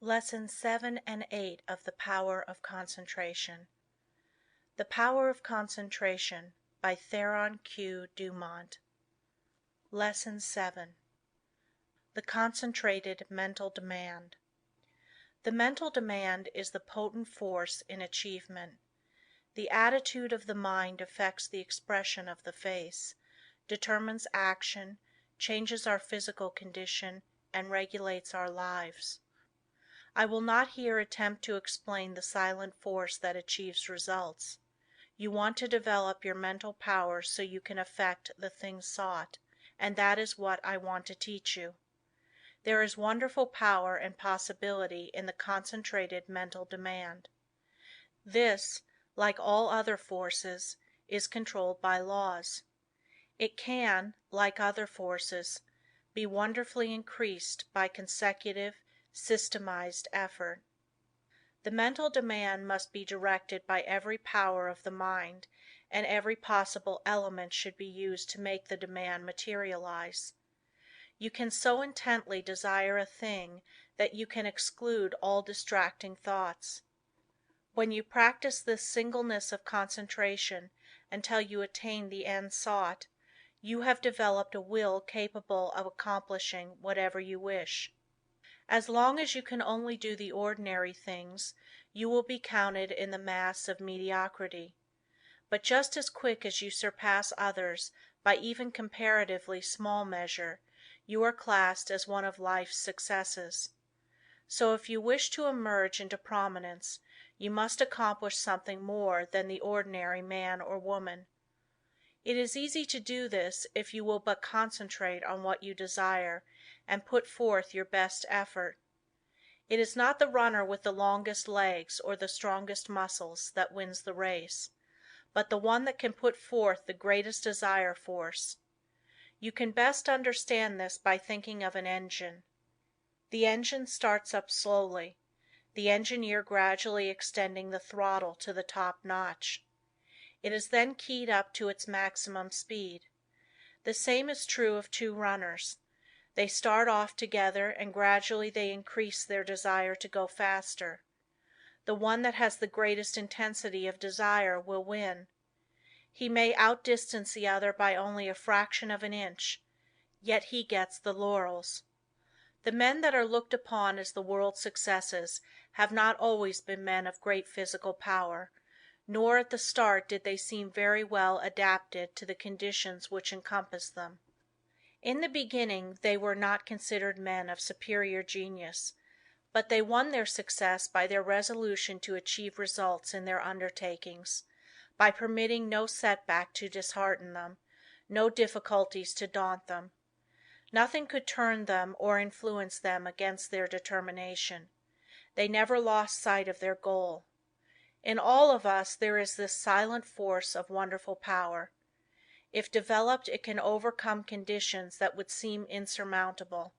Lessons 7 and 8 of The Power of Concentration. The Power of Concentration by Theron Q. Dumont. Lesson 7. The Concentrated Mental Demand. The mental demand is the potent force in achievement. The attitude of the mind affects the expression of the face, determines action, changes our physical condition, and regulates our lives. I will not here attempt to explain the silent force that achieves results. You want to develop your mental power so you can effect the thing sought, and that is what I want to teach you. There is wonderful power and possibility in the concentrated mental demand. This, like all other forces, is controlled by laws. It can, like other forces, be wonderfully increased by consecutive, systematized effort. The mental demand must be directed by every power of the mind, and every possible element should be used to make the demand materialize. You can so intently desire a thing that you can exclude all distracting thoughts. When you practice this singleness of concentration until you attain the end sought, you have developed a will capable of accomplishing whatever you wish. As long as you can only do the ordinary things, you will be counted in the mass of mediocrity. But just as quick as you surpass others by even comparatively small measure, you are classed as one of life's successes. So if you wish to emerge into prominence, you must accomplish something more than the ordinary man or woman. It is easy to do this if you will but concentrate on what you desire and put forth your best effort. It is not the runner with the longest legs or the strongest muscles that wins the race, but the one that can put forth the greatest desire force. You can best understand this by thinking of an engine. The engine starts up slowly, the engineer gradually extending the throttle to the top notch. It is then keyed up to its maximum speed. The same is true of two runners. They start off together and gradually they increase their desire to go faster. The one that has the greatest intensity of desire will win. He may outdistance the other by only a fraction of an inch, yet he gets the laurels. The men that are looked upon as the world's successes have not always been men of great physical power, nor at the start did they seem very well adapted to the conditions which encompass them. In the beginning they were not considered men of superior genius, but they won their success by their resolution to achieve results in their undertakings, by permitting no setback to dishearten them, no difficulties to daunt them. Nothing could turn them or influence them against their determination. They never lost sight of their goal. In all of us there is this silent force of wonderful power. If developed it can overcome conditions that would seem insurmountable.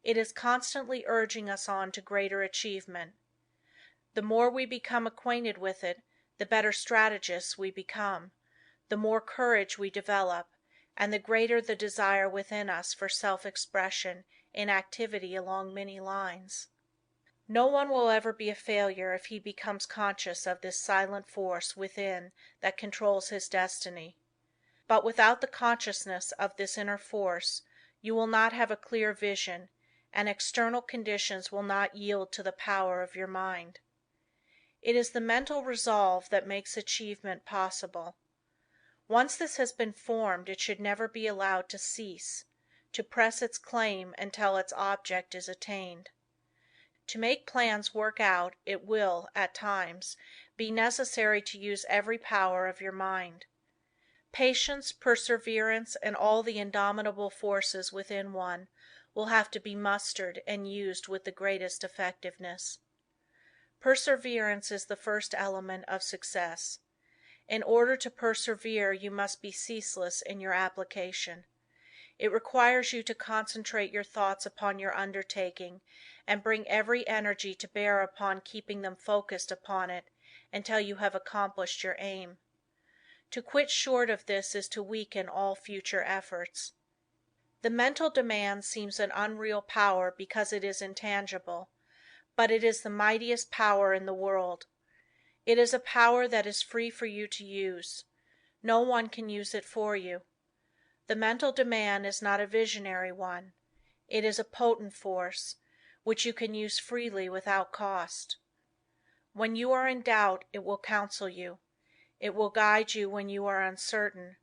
It is constantly urging us on to greater achievement. The more we become acquainted with it, the better strategists we become, the more courage we develop, and the greater the desire within us for self-expression in activity along many lines. No one will ever be a failure if he becomes conscious of this silent force within that controls his destiny. But without the consciousness of this inner force, you will not have a clear vision, and external conditions will not yield to the power of your mind. It is the mental resolve that makes achievement possible. Once this has been formed, it should never be allowed to cease, to press its claim until its object is attained. To make plans work out it will, at times, be necessary to use every power of your mind. Patience, perseverance, and all the indomitable forces within one will have to be mustered and used with the greatest effectiveness. Perseverance is the first element of success. In order to persevere you must be ceaseless in your application. It requires you to concentrate your thoughts upon your undertaking and bring every energy to bear upon keeping them focused upon it until you have accomplished your aim. To quit short of this is to weaken all future efforts. The mental demand seems an unreal power because it is intangible, but it is the mightiest power in the world. It is a power that is free for you to use. No one can use it for you. The mental demand is not a visionary one. It is a potent force, which you can use freely without cost. When you are in doubt, it will counsel you. It will guide you when you are uncertain.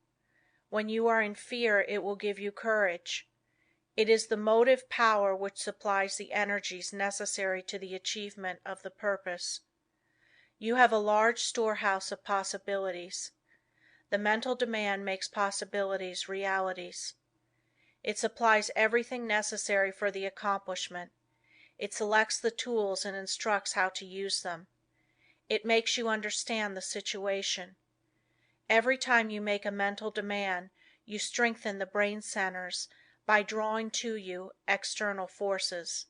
When you are in fear, it will give you courage. It is the motive power which supplies the energies necessary to the achievement of the purpose. You have a large storehouse of possibilities. The mental demand makes possibilities realities. It supplies everything necessary for the accomplishment. It selects the tools and instructs how to use them. It makes you understand the situation. Every time you make a mental demand, you strengthen the brain centers by drawing to you external forces.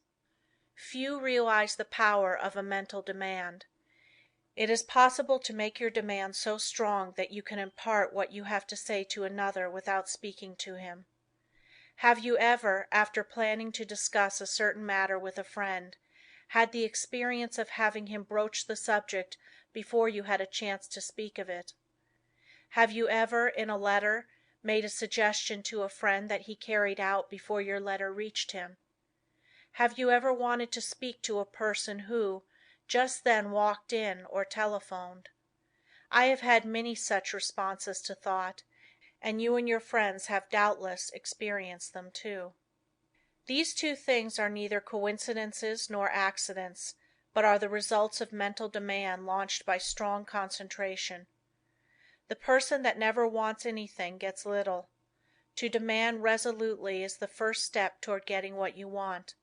Few realize the power of a mental demand. It is possible to make your demand so strong that you can impart what you have to say to another without speaking to him. Have you ever, after planning to discuss a certain matter with a friend, had the experience of having him broach the subject before you had a chance to speak of it? Have you ever, in a letter, made a suggestion to a friend that he carried out before your letter reached him? Have you ever wanted to speak to a person who, just then walked in or telephoned? I have had many such responses to thought, and you and your friends have doubtless experienced them too. These two things are neither coincidences nor accidents, but are the results of mental demand launched by strong concentration. The person that never wants anything gets little. To demand resolutely is the first step toward getting what you want.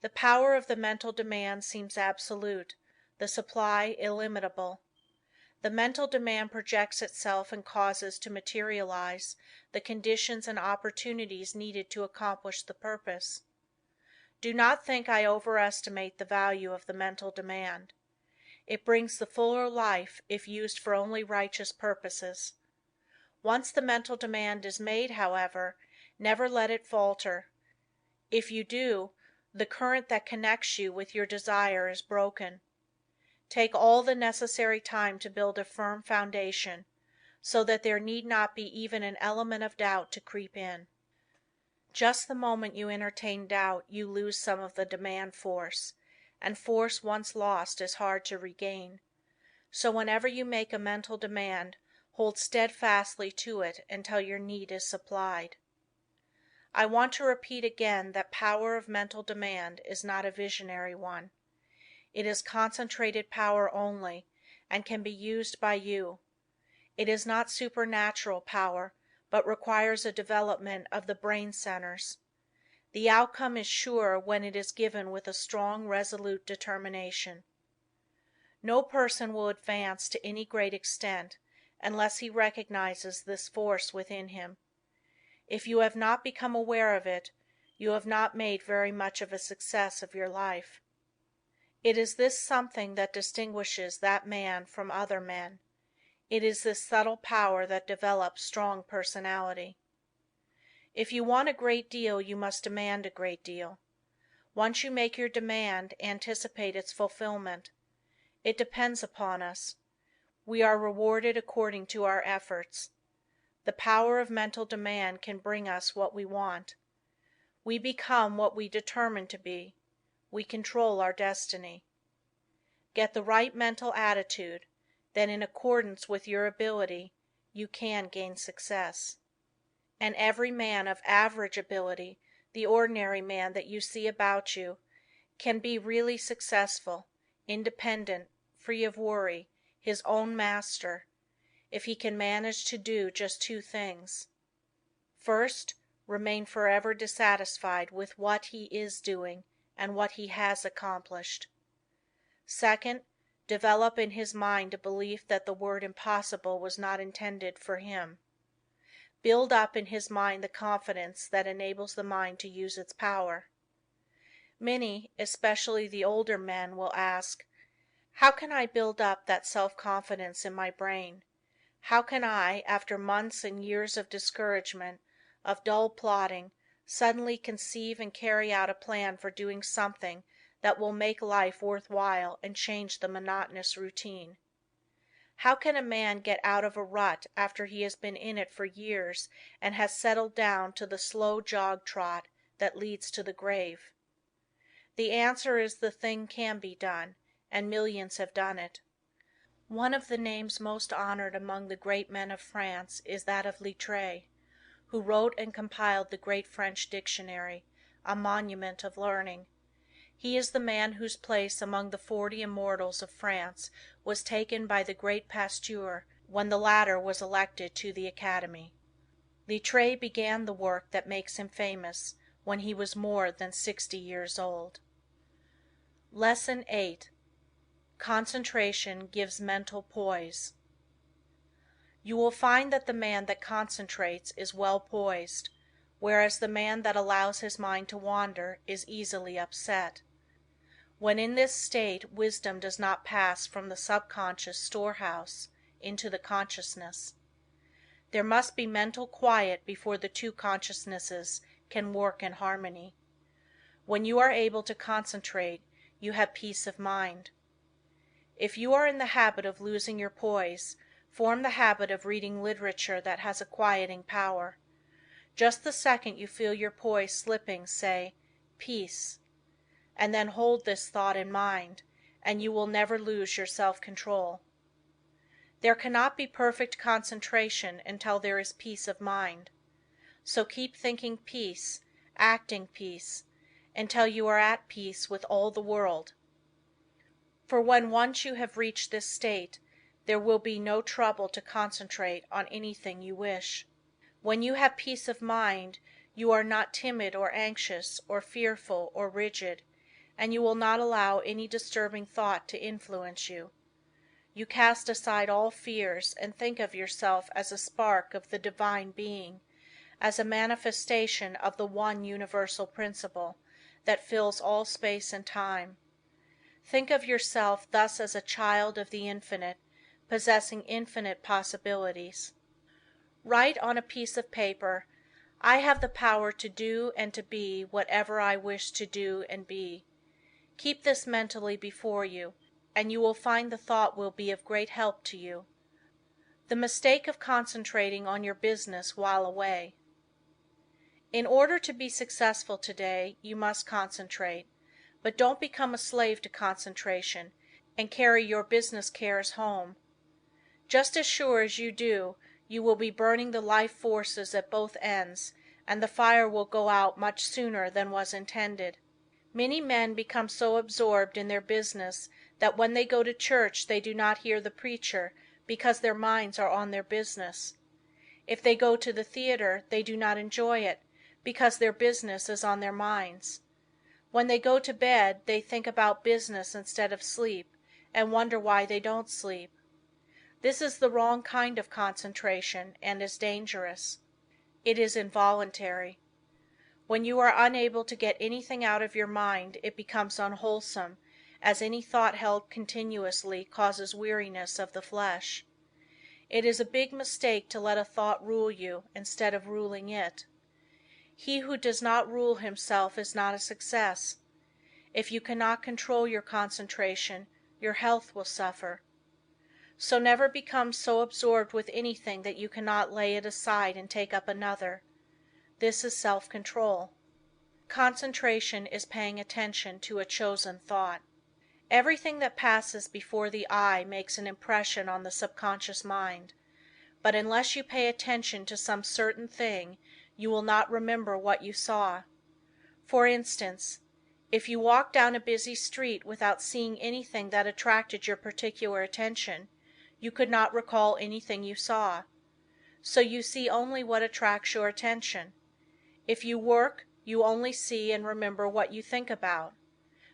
The power of the mental demand seems absolute, the supply illimitable. The mental demand projects itself and causes to materialize the conditions and opportunities needed to accomplish the purpose. Do not think I overestimate the value of the mental demand. It brings the fuller life if used for only righteous purposes. Once the mental demand is made, however, never let it falter. If you do, the current that connects you with your desire is broken. Take all the necessary time to build a firm foundation, so that there need not be even an element of doubt to creep in. Just the moment you entertain doubt you lose some of the demand force, and force once lost is hard to regain. So whenever you make a mental demand, hold steadfastly to it until your need is supplied. I want to repeat again that power of mental demand is not a visionary one. It is concentrated power only, and can be used by you. It is not supernatural power, but requires a development of the brain centers. The outcome is sure when it is given with a strong, resolute determination. No person will advance to any great extent unless he recognizes this force within him. If you have not become aware of it, you have not made very much of a success of your life. It is this something that distinguishes that man from other men. It is this subtle power that develops strong personality. If you want a great deal, you must demand a great deal. Once you make your demand, anticipate its fulfillment. It depends upon us. We are rewarded according to our efforts. The power of mental demand can bring us what we want. We become what we determine to be. We control our destiny. Get the right mental attitude, then in accordance with your ability, you can gain success. And every man of average ability, the ordinary man that you see about you, can be really successful, independent, free of worry, his own master, if he can manage to do just two things. First, remain forever dissatisfied with what he is doing and what he has accomplished. Second, develop in his mind a belief that the word impossible was not intended for him. Build up in his mind the confidence that enables the mind to use its power. Many, especially the older men, will ask, "How can I build up that self-confidence in my brain? How can I, after months and years of discouragement, of dull plodding, suddenly conceive and carry out a plan for doing something that will make life worth while and change the monotonous routine. How can a man get out of a rut after he has been in it for years and has settled down to the slow jog trot that leads to the grave? The answer is the thing can be done, and millions have done it. One of the names most honored among the great men of France is that of Littre, who wrote and compiled the great French dictionary, a monument of learning. He is the man whose place among the 40 immortals of France was taken by the great Pasteur when the latter was elected to the Academy. Littre began the work that makes him famous when he was more than 60 years old. Lesson 8. Concentration gives mental poise. You will find that the man that concentrates is well poised, whereas the man that allows his mind to wander is easily upset. When in this state wisdom does not pass from the subconscious storehouse into the consciousness. There must be mental quiet before the two consciousnesses can work in harmony. When you are able to concentrate, you have peace of mind. If you are in the habit of losing your poise, form the habit of reading literature that has a quieting power. Just the second you feel your poise slipping, say, "Peace," and then hold this thought in mind, and you will never lose your self-control. There cannot be perfect concentration until there is peace of mind. So keep thinking peace, acting peace, until you are at peace with all the world. For when once you have reached this state, there will be no trouble to concentrate on anything you wish. When you have peace of mind, you are not timid or anxious or fearful or rigid, and you will not allow any disturbing thought to influence you. You cast aside all fears and think of yourself as a spark of the Divine Being, as a manifestation of the one universal principle that fills all space and time. Think of yourself thus as a child of the Infinite, possessing infinite possibilities. Write on a piece of paper, "I have the power to do and to be whatever I wish to do and be." Keep this mentally before you, and you will find the thought will be of great help to you. The mistake of concentrating on your business while away. In order to be successful today, you must concentrate, but don't become a slave to concentration and carry your business cares home. Just as sure as you do, you will be burning the life forces at both ends, and the fire will go out much sooner than was intended. Many men become so absorbed in their business that when they go to church they do not hear the preacher because their minds are on their business. If they go to the theater they do not enjoy it because their business is on their minds. When they go to bed they think about business instead of sleep, and wonder why they don't sleep. This is the wrong kind of concentration and is dangerous. It is involuntary. When you are unable to get anything out of your mind it becomes unwholesome, as any thought held continuously causes weariness of the flesh. It is a big mistake to let a thought rule you instead of ruling it. He who does not rule himself is not a success. If you cannot control your concentration, your health will suffer. So never become so absorbed with anything that you cannot lay it aside and take up another. This is self-control. Concentration is paying attention to a chosen thought. Everything that passes before the eye makes an impression on the subconscious mind, but unless you pay attention to some certain thing, you will not remember what you saw. For instance, if you walk down a busy street without seeing anything that attracted your particular attention, you could not recall anything you saw. So you see only what attracts your attention. If you work, you only see and remember what you think about.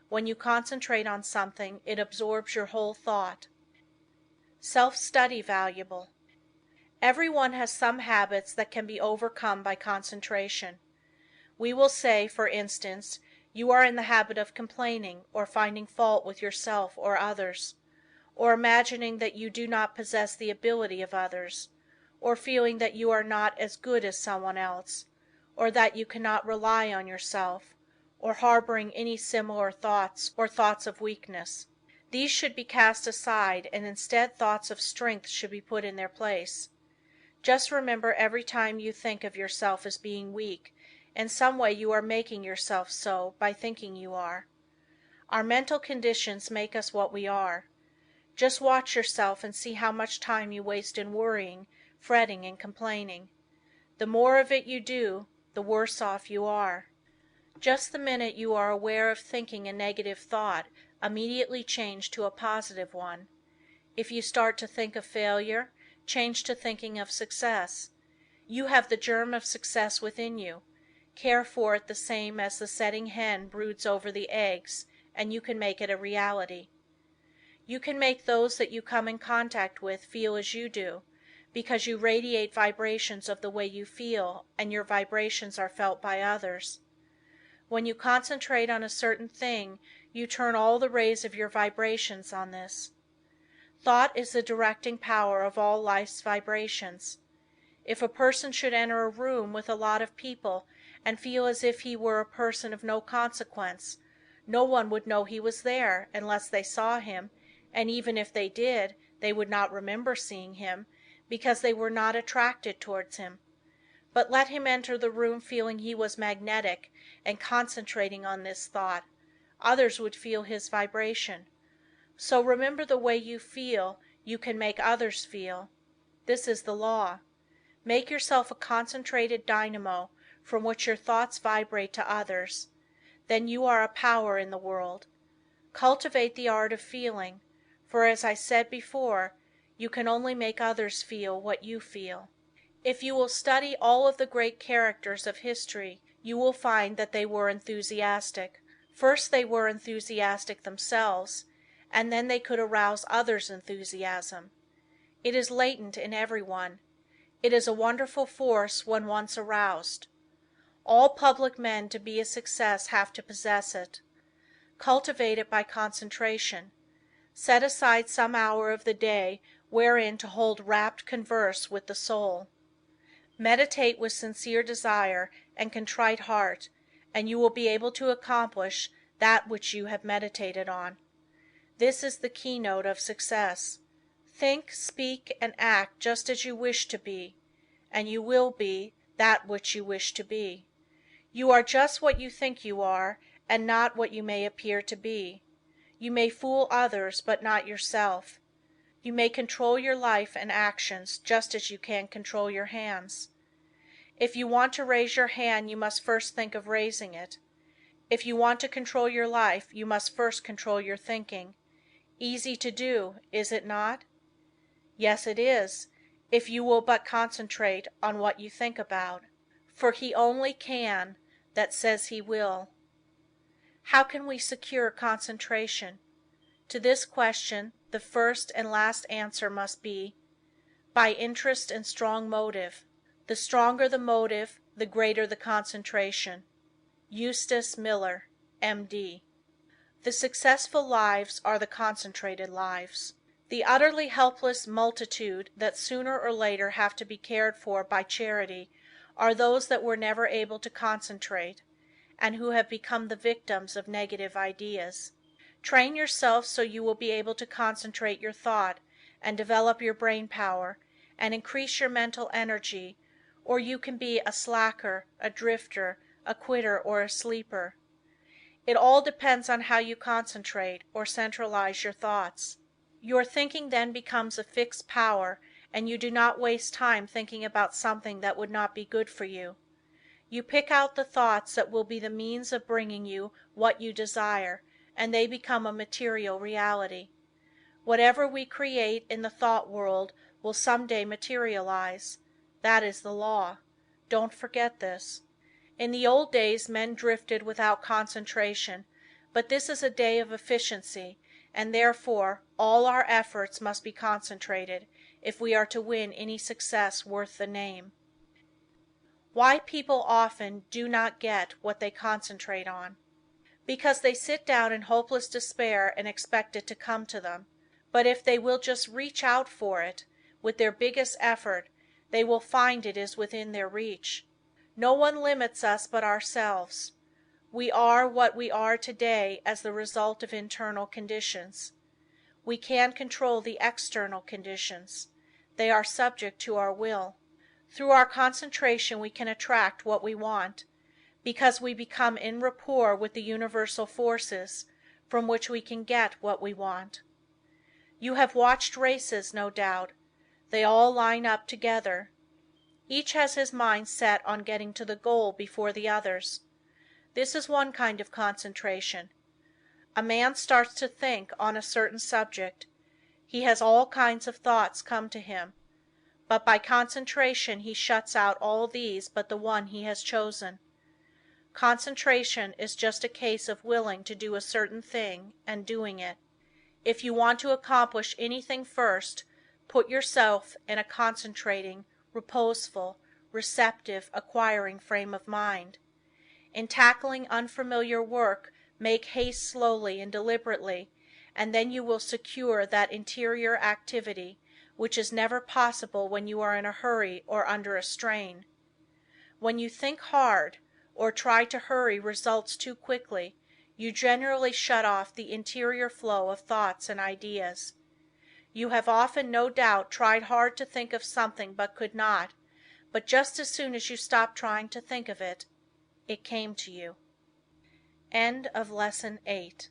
When you concentrate on something, it absorbs your whole thought. Self-study valuable. Everyone has some habits that can be overcome by concentration. We will say, for instance, you are in the habit of complaining or finding fault with yourself or others, or imagining that you do not possess the ability of others, or feeling that you are not as good as someone else, or that you cannot rely on yourself, or harboring any similar thoughts or thoughts of weakness. These should be cast aside and instead thoughts of strength should be put in their place. Just remember every time you think of yourself as being weak, in some way you are making yourself so by thinking you are. Our mental conditions make us what we are. Just watch yourself and see how much time you waste in worrying, fretting and complaining. The more of it you do, the worse off you are. Just the minute you are aware of thinking a negative thought, immediately change to a positive one. If you start to think of failure, change to thinking of success. You have the germ of success within you. Care for it the same as the setting hen broods over the eggs, and you can make it a reality. You can make those that you come in contact with feel as you do, because you radiate vibrations of the way you feel, and your vibrations are felt by others. When you concentrate on a certain thing, you turn all the rays of your vibrations on this. Thought is the directing power of all life's vibrations. If a person should enter a room with a lot of people and feel as if he were a person of no consequence, no one would know he was there unless they saw him, and even if they did, they would not remember seeing him, because they were not attracted towards him. But let him enter the room feeling he was magnetic and concentrating on this thought, others would feel his vibration. So remember the way you feel, you can make others feel. This is the law. Make yourself a concentrated dynamo from which your thoughts vibrate to others. Then you are a power in the world. Cultivate the art of feeling, for as I said before, you can only make others feel what you feel. If you will study all of the great characters of history, you will find that they were enthusiastic. First they were enthusiastic themselves, and then they could arouse others' enthusiasm. It is latent in everyone. It is a wonderful force when once aroused. All public men to be a success have to possess it. Cultivate it by concentration. Set aside some hour of the day wherein to hold rapt converse with the soul. Meditate with sincere desire and contrite heart, and you will be able to accomplish that which you have meditated on. This is the keynote of success. Think, speak and act just as you wish to be, and you will be that which you wish to be. You are just what you think you are, and not what you may appear to be. You may fool others, but not yourself. You may control your life and actions just as you can control your hands. If you want to raise your hand, you must first think of raising it. If you want to control your life, you must first control your thinking. Easy to do, is it not? Yes, it is, if you will but concentrate on what you think about. For he only can that says he will. How can we secure concentration? To this question, the first and last answer must be, by interest and strong motive. The stronger the motive, the greater the concentration. Eustace Miller, M.D. The successful lives are the concentrated lives. The utterly helpless multitude that sooner or later have to be cared for by charity are those that were never able to concentrate, and who have become the victims of negative ideas. Train yourself so you will be able to concentrate your thought and develop your brain power and increase your mental energy, or you can be a slacker, a drifter, a quitter, or a sleeper. It all depends on how you concentrate or centralize your thoughts. Your thinking then becomes a fixed power, and you do not waste time thinking about something that would not be good for you. You pick out the thoughts that will be the means of bringing you what you desire, and they become a material reality. Whatever we create in the thought world will someday materialize. That is the law. Don't forget this. In the old days men drifted without concentration, but this is a day of efficiency, and therefore all our efforts must be concentrated if we are to win any success worth the name. Why people often do not get what they concentrate on. Because they sit down in hopeless despair and expect it to come to them. But if they will just reach out for it, with their biggest effort, they will find it is within their reach. No one limits us but ourselves. We are what we are today as the result of internal conditions. We can control the external conditions. They are subject to our will. Through our concentration we can attract what we want, because we become in rapport with the universal forces from which we can get what we want. You have watched races, no doubt. They all line up together. Each has his mind set on getting to the goal before the others. This is one kind of concentration. A man starts to think on a certain subject. He has all kinds of thoughts come to him, but by concentration he shuts out all these but the one he has chosen. Concentration is just a case of willing to do a certain thing and doing it. If you want to accomplish anything first, put yourself in a concentrating, reposeful, receptive, acquiring frame of mind. In tackling unfamiliar work, make haste slowly and deliberately, and then you will secure that interior activity which is never possible when you are in a hurry or under a strain. When you think hard, or try to hurry results too quickly, you generally shut off the interior flow of thoughts and ideas. You have often, no doubt, tried hard to think of something but could not, but just as soon as you stopped trying to think of it, it came to you. End of Lesson 8.